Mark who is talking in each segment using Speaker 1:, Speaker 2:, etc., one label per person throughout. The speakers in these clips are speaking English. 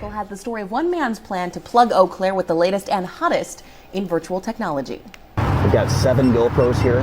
Speaker 1: article has the story of one man's plan to plug Eau Claire with the latest and hottest in virtual technology.
Speaker 2: We've got 7 GoPros here.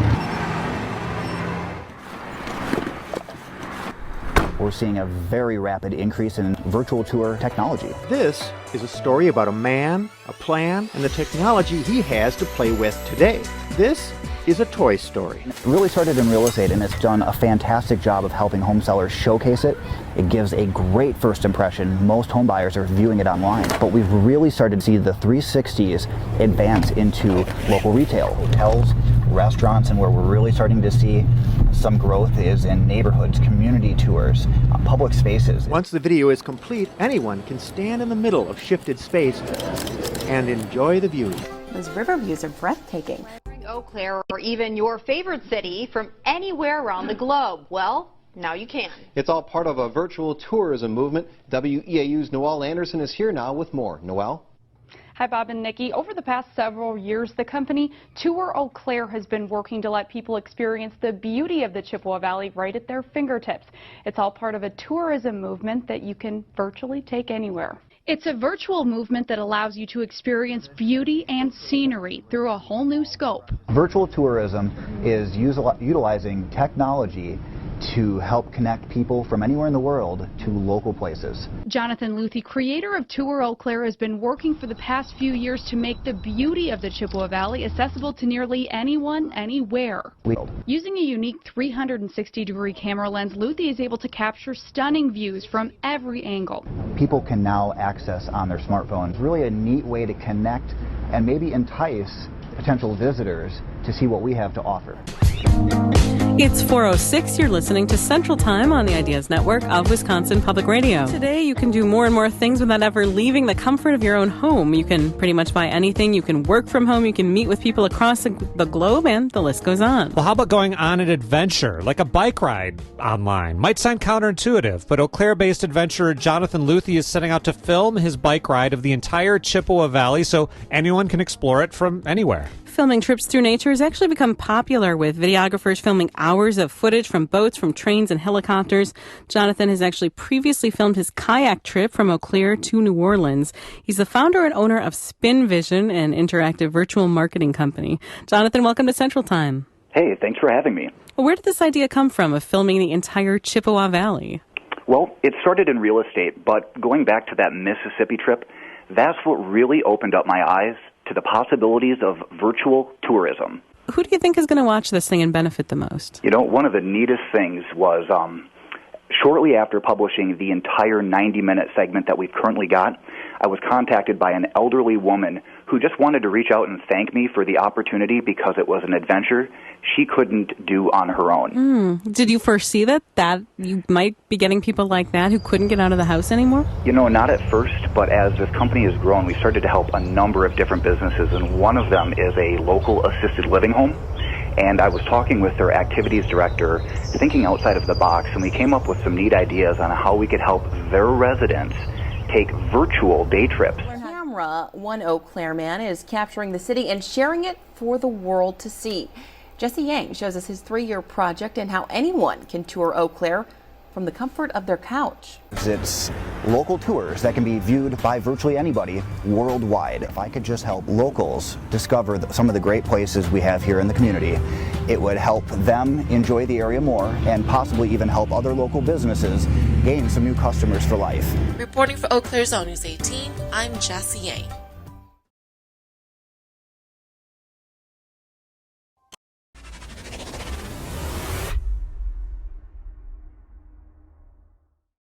Speaker 2: We're seeing a very rapid increase in virtual tour technology.
Speaker 3: This is a story about a man, a plan, and the technology he has to play with today. This is a toy story.
Speaker 2: It really started in real estate, and it's done a fantastic job of helping home sellers showcase it. It gives a great first impression. Most home buyers are viewing it online, but we've really started to see the 360s advance into local retail, hotels, restaurants, and where we're really starting to see some growth is in neighborhoods, community tours, public spaces.
Speaker 3: Once the video is complete, anyone can stand in the middle of shifted space and enjoy the view.
Speaker 1: Those river views are breathtaking.
Speaker 4: Eau Claire or even your favorite city from anywhere around the globe. Well, now you can.
Speaker 5: It's all part of a virtual tourism movement. WEAU's Noelle Anderson is here now with more. Noelle?
Speaker 6: Hi, Bob and Nikki. Over the past several years, the company Tour Eau Claire has been working to let people experience the beauty of the Chippewa Valley right at their fingertips. It's all part of a tourism movement that you can virtually take anywhere. It's a virtual movement that allows you to experience beauty and scenery through a whole new scope.
Speaker 2: Virtual tourism is utilizing technology to help connect people from anywhere in the world to local places.
Speaker 6: Jonathan Luthi, creator of Tour Eau Claire, has been working for the past few years to make the beauty of the Chippewa Valley accessible to nearly anyone, anywhere. Using a unique 360-degree camera lens, Luthi is able to capture stunning views from every angle.
Speaker 2: People can now access on their smartphones. Really a neat way to connect and maybe entice potential visitors to see what we have to offer.
Speaker 7: It's 4:06. You're listening to Central Time on the Ideas Network of Wisconsin Public Radio. Today, you can do more and more things without ever leaving the comfort of your own home. You can pretty much buy anything. You can work from home. You can meet with people across the globe, and the list goes on.
Speaker 8: Well, how about going on an adventure, like a bike ride online? Might sound counterintuitive, but Eau Claire-based adventurer Jonathan Luthi is setting out to film his bike ride of the entire Chippewa Valley so anyone can explore it from anywhere.
Speaker 7: Filming trips through nature has actually become popular, with videographers filming hours of footage from boats, from trains, and helicopters. Jonathan has actually previously filmed his kayak trip from Eau Claire to New Orleans. He's the founder and owner of SpinVision, an interactive virtual marketing company. Jonathan, welcome to Central Time.
Speaker 2: Hey, thanks for having me.
Speaker 7: Well, where did this idea come from of filming the entire Chippewa Valley?
Speaker 2: Well, it started in real estate, but going back to that Mississippi trip, that's what really opened up my eyes to the possibilities of virtual tourism.
Speaker 7: Who do you think is going to watch this thing and benefit the most?
Speaker 2: You know, one of the neatest things was shortly after publishing the entire 90-minute segment that we've currently got, I was contacted by an elderly woman who just wanted to reach out and thank me for the opportunity because it was an adventure she couldn't do on her own.
Speaker 7: Did you foresee that you might be getting people like that who couldn't get out of the house anymore?
Speaker 2: You know, not at first, but as this company has grown, we started to help a number of different businesses, and one of them is a local assisted living home. And I was talking with their activities director, thinking outside of the box, and we came up with some neat ideas on how we could help their residents take virtual day trips.
Speaker 1: One Eau Claire man is capturing the city and sharing it for the world to see. Jesse Yang shows us his 3-year project and how anyone can tour Eau Claire from the comfort of their couch.
Speaker 2: It's local tours that can be viewed by virtually anybody worldwide. If I could just help locals discover some of the great places we have here in the community, it would help them enjoy the area more and possibly even help other local businesses gain some new customers for life.
Speaker 9: Reporting for Eau Claire's Own News 18, I'm Jesse Yang.